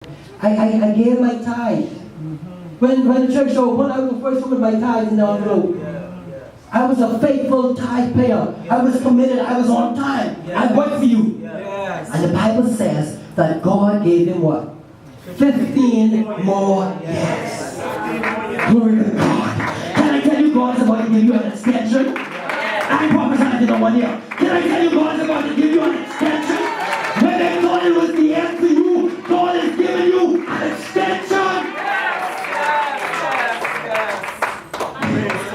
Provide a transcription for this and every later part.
I gave my tithe. When the church opened, I was the first one with my tithe in the envelope. I was a faithful tithe payer. I was committed. I was on time. I worked for you. And the Bible says that God gave him what? 15 more years. Glory to God. Can I tell you God is about to give you an extension? I prophesied to no one here. Can I tell you God is about to give you an extension? When they thought it was the end for you, God is giving you an extension.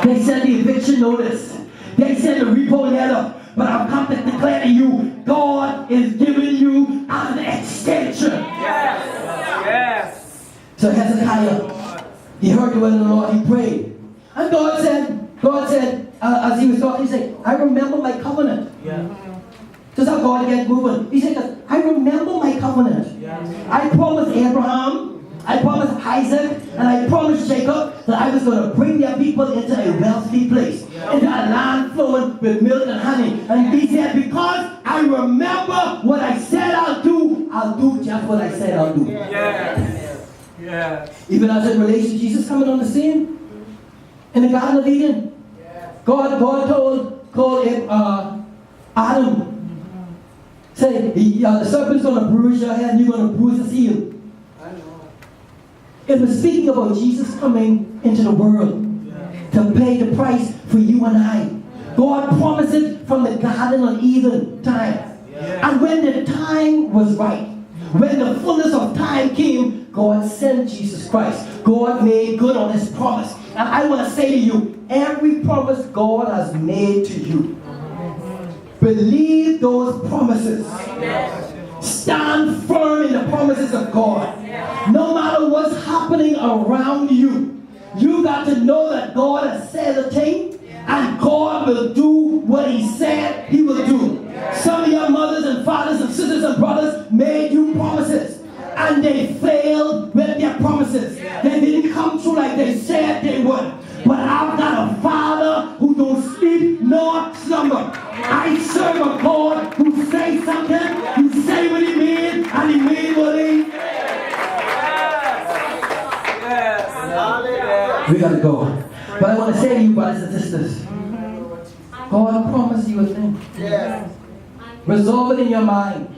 They sent the eviction notice. They sent the repo letter. But I've come to declare to you, God is giving you an extension. Yes. So Hezekiah, he heard the word of the Lord, he prayed. And God said, as he was talking, he said, I remember my covenant. Just how God gets moving. He said, I remember my covenant. I promised Abraham, I promised Isaac, and I promised Jacob that I was going to bring their people into a wealthy place, into a land flowing with milk and honey. And he said, because I remember what I said I'll do just what I said I'll do. Even as it relates to Jesus coming on the scene in the Garden of Eden, God told Adam, say, the serpent's going to bruise your head and you're going to bruise his heel. It was speaking about Jesus coming into the world to pay the price for you and I. God promised it from the Garden of Eden time. And when the time was right, when the fullness of time came, God sent Jesus Christ. God made good on his promise. And I want to say to you, every promise God has made to you, believe those promises. Stand firm in the promises of God. No matter what's happening around you, you got to know that God has said a thing, and God will do what he said he will do. Some of your mothers and fathers and sisters and brothers made you promises, and they failed with their promises. They didn't come true like they said they would. But I've got a Father who don't sleep nor slumber. I serve a God who says something, who say what he means, and he means what he says. We gotta go. But I want to say to you, brothers and sisters, God promised you a thing. Resolve it in your mind.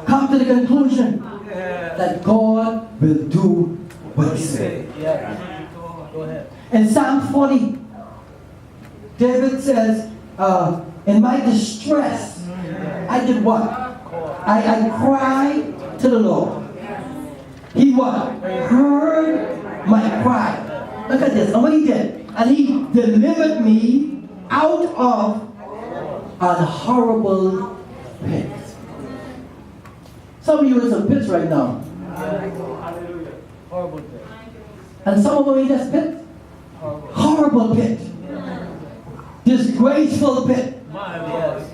Come to the conclusion that God will do what he said. Go ahead. In Psalm 40, David says, in my distress, I did what? I cried to the Lord. He what? Heard my cry. Look at this. And what he did. And he delivered me out of an horrible pit. Some of you in some pits right now. Horrible pit. And some of them in this pit. Horrible pit. Disgraceful pit.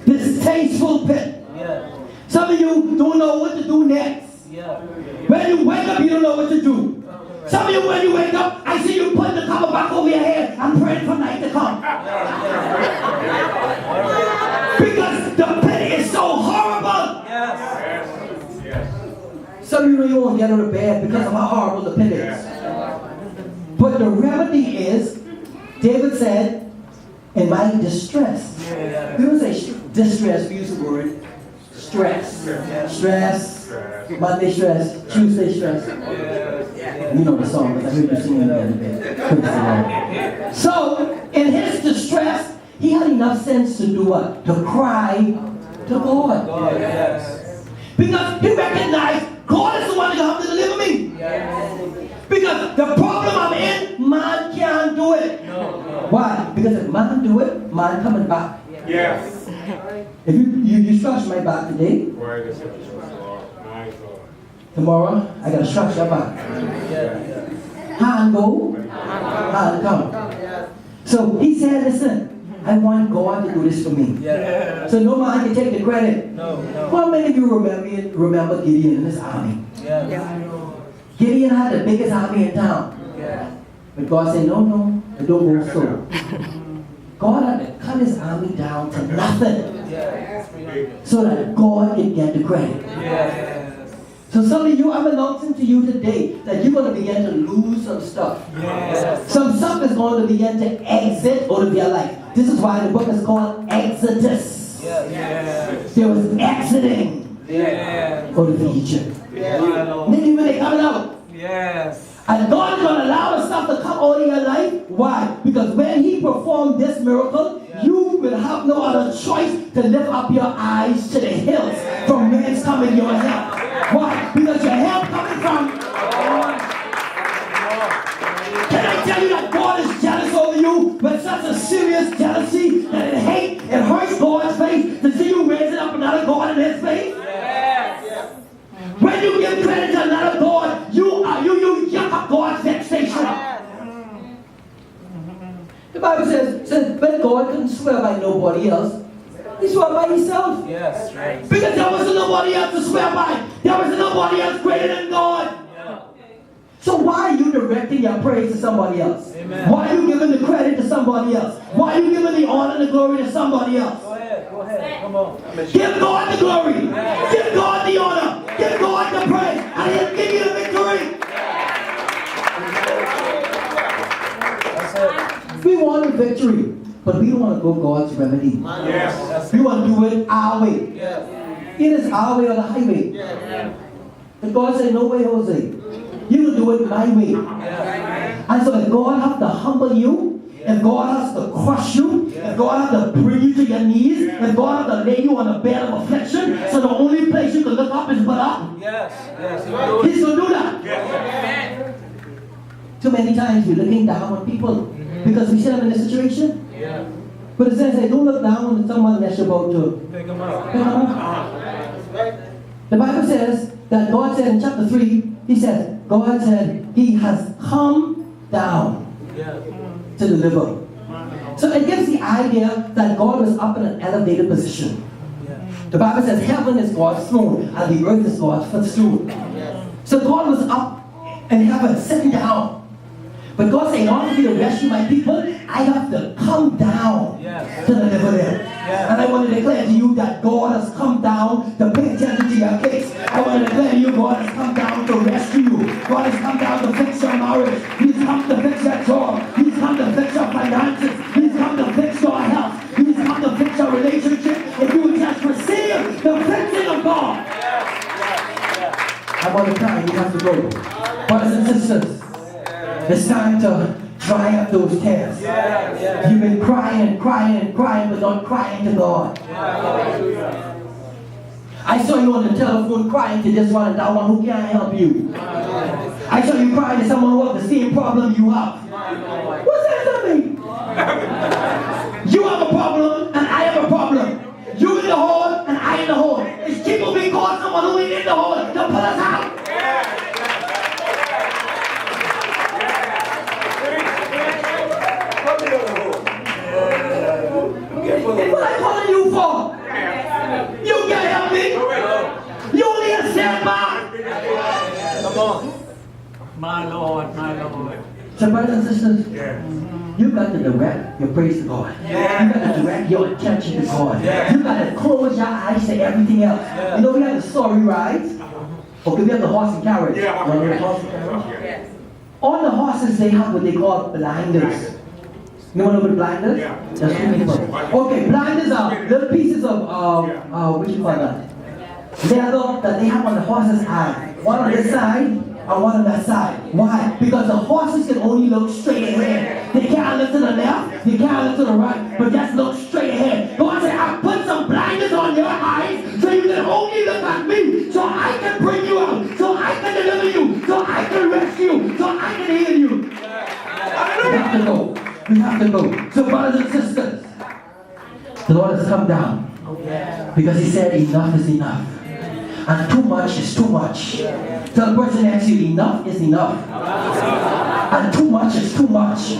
Distasteful pit. Some of you don't know what to do next. When you wake up, you don't know what to do. Some of you, when you wake up, I see you put the cover back over your head and praying for night to come. Because the pit is so horrible. Some of you really won't get out of bed because of how horrible the pit is. But the remedy is, David said, in my distress. We don't say distress, we use the word stress. Stress, Monday stress, Tuesday stress. You know the song, because I heard you singing the other day. So, in his distress, he had enough sense to do what? To cry to God. Because he recognized God is the one that can help to deliver me. Because the problem I'm in, man can't do it. Why? Because if man do it, man coming back. If you scratch my back today, tomorrow I gotta scratch your back. Hand go, hand come. So he said, listen, I want God to do this for me. So no man can take the credit. How many of you remember Gideon and his army? Gideon had the biggest army in town. But God said, no, I don't go so. God had to cut his army down to nothing. So that God could get the credit. So So some of you, I'm announcing to you today that you're going to begin to lose some stuff. Yes. Some stuff is going to begin to exit out of your life. This is why the book is called Exodus. Yes. There was exiting out of Egypt. Yes. Maybe when they're coming out. Yes. And God is going to allow the stuff to come out of your life. Why? Because when He performed this miracle, you will have no other choice to lift up your eyes to the hills from whence coming your help. Why? Because your help coming from God. Can I tell you that God is jealous over you with such a serious jealousy that it hurts God's face to see you raising up another God in His face? When you give credit to another God, you yuck up God's vexation. The Bible says, but God couldn't swear by nobody else. He swore by Himself. Yes, right. Because there was nobody else to swear by. There was nobody else greater than God. Yeah. So why are you directing your praise to somebody else? Amen. Why are you giving the credit to somebody else? Why are you giving the honor and the glory to somebody else? Go ahead, come on. Give God the glory. Yeah. Give God the honor. Yeah. Give God the praise. And He'll give you the victory. We want the victory, but we don't want to go God's remedy. Yes. We want to do it our way. Yes. It is our way or the highway. Yes. And God said, no way, Jose. You will do it my way. Yes. And so if God has to humble you, if God has to crush you, if God has to bring you to your knees, if God has to lay you on a bed of affliction, so the only place you can look up is but up. Yes. He's going to do that. Yes. Too many times we're looking down on people because we see them in a situation. Yeah. But it says, don't look down on someone that you're about to pick them up. The Bible says that God said in chapter 3, God said He has come down to deliver. So it gives the idea that God was up in an elevated position. The Bible says heaven is God's throne and the earth is God's footstool. So God was up in heaven sitting down. But God said, in order for me to rescue my people, I have to come down to deliver them. And I want to declare to you that God has come down to pay attention to your case. I want to declare to you, God has come down to rescue you. God has come down to fix your marriage. He's come to fix your job. He's come to fix your finances. He's come to fix your health. He's come to fix your relationship. If you would just receive the fixing of God. How about the time we have to go? Brothers and sisters, it's time to dry up those tears. You've been crying, but not crying to God. I saw you on the telephone crying to this one and that one who can't help you. I saw you crying to someone who has the same problem you have. What's that to me? You have a problem and I have a problem. You in the hole and I in the hole. It's people being called someone who ain't in the hole to pull us out. What I'm calling you for? You can't help me. You only a setback. Come on. My Lord. So brothers and sisters, you've got to direct your praise to God. You've got to direct your attention to God. You've got to close your eyes to everything else. You know we have the story rides. Okay, we have the horse and carriage. On the horses they have what they call blinders. You know what blinders? Okay, blinders are little pieces of, what do you call that? Leather that they have on the horse's eye. One on this side and one on that side. Why? Because the horses can only look straight ahead. They can't look to the left, they can't look to the right, but just look straight ahead. God said, I put some blinders on your eyes so you can only look at me, so I can bring you out, so I can deliver you, so I can rescue you, so I can heal you. We have to go. We have to go. So brothers and sisters, the Lord has come down because He said enough is enough. And too much is too much. Tell the person next to you, enough is enough. And too much is too much.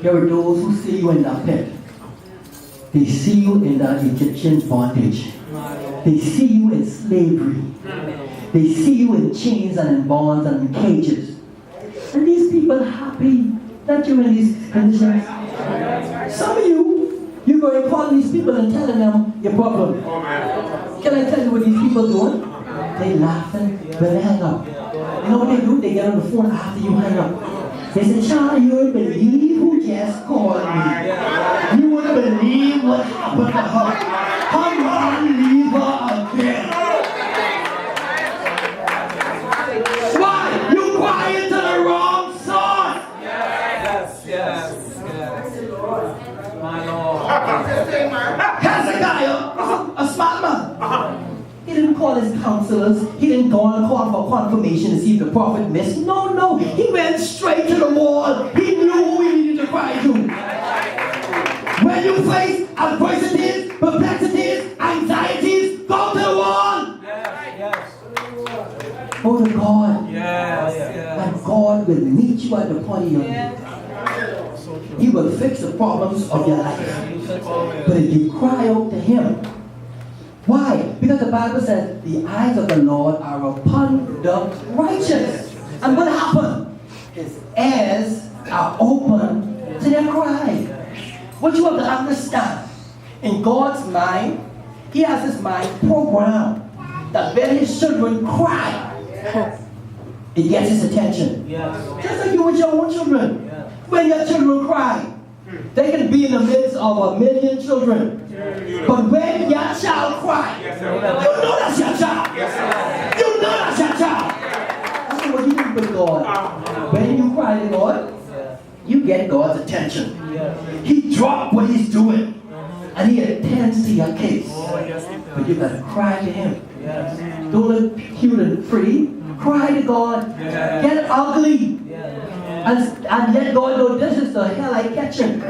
There are those who see you in the pit. They see you in the Egyptian bondage. They see you in slavery. They see you in chains and in bonds and in cages. And these people are happy that you're in these conditions. Some of you You go and call these people and telling them your problem. Can I tell you what these people doing? They laughing when they hang up. You know what they do? They get on the phone after you hang up. They say, Child, you wouldn't believe who just called me. You wouldn't believe what happened to her. Come on, leave her again. Why? You quiet to the wrong source. Yes. My Lord. Hezekiah, a smart man. He didn't call his counselors. He didn't go and call for confirmation to see if the prophet missed. No. He went straight to the wall. He knew who he needed to cry to. When you face adversities, perplexities, anxieties, go to the wall. Go to God. And God will meet you at the point of your need. He will fix the problems of your life. But if you cry out to Him, why? Because the Bible says the eyes of the Lord are upon the righteous. And what happened? His ears are open to their cry. What you have to understand, in God's mind, He has His mind programmed that when His children cry, it gets His attention. Just like you with your own children. When your children cry, they can be in the midst of 1,000,000 children. But when your child cries, you know that's your child. You know that's your child. That's what you do with God. When you cry to God, you get God's attention. He drops what He's doing and He attends to your case. But you gotta cry to Him. Don't look cute and pretty. Cry to God. Get ugly. And let God know this is the hell I catch Him.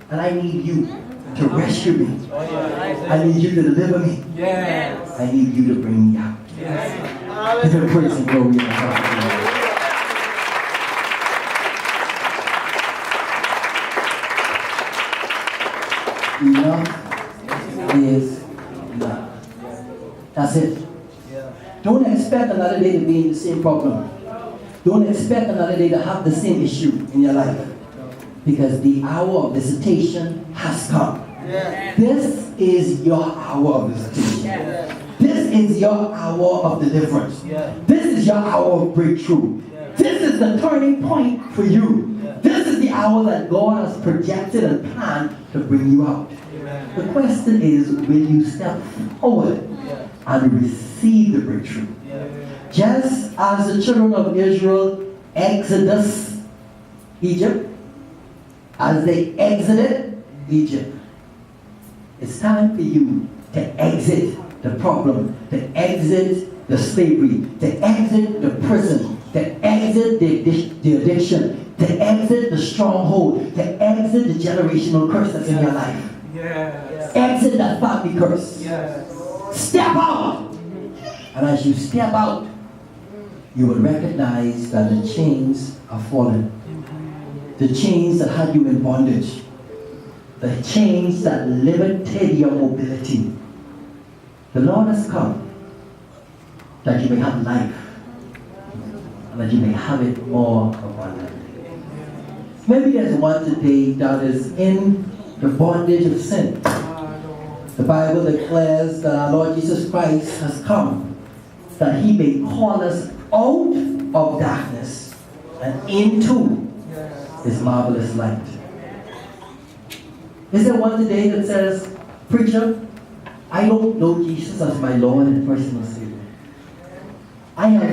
And I need you to rescue me. I need you to deliver me. I need you to bring me out. Give Him praise and glory in the heart. Enough is enough. That's it. Don't expect another day to be in the same problem. Don't expect another day to have the same issue in your life. Because the hour of visitation has come. This is your hour of visitation. This is your hour of deliverance. This is your hour of breakthrough. This is the turning point for you. This is the hour that God has projected and planned to bring you out. The question is, will you step forward and receive the breakthrough? Just as the children of Israel exodus Egypt, as they exited Egypt, it's time for you to exit the problem, to exit the slavery, to exit the prison, to exit the addiction, to exit the stronghold, to exit the generational curse that's in your life. Exit that family curse. Step out. And as you step out, you will recognize that the chains are falling. The chains that had you in bondage. The chains that limited your mobility. The Lord has come that you may have life and that you may have it more abundantly. Maybe there's one today that is in the bondage of sin. The Bible declares that our Lord Jesus Christ has come that He may call us out of darkness and into His marvelous light. Is there one today that says, Preacher, I don't know Jesus as my Lord and personal Savior. I have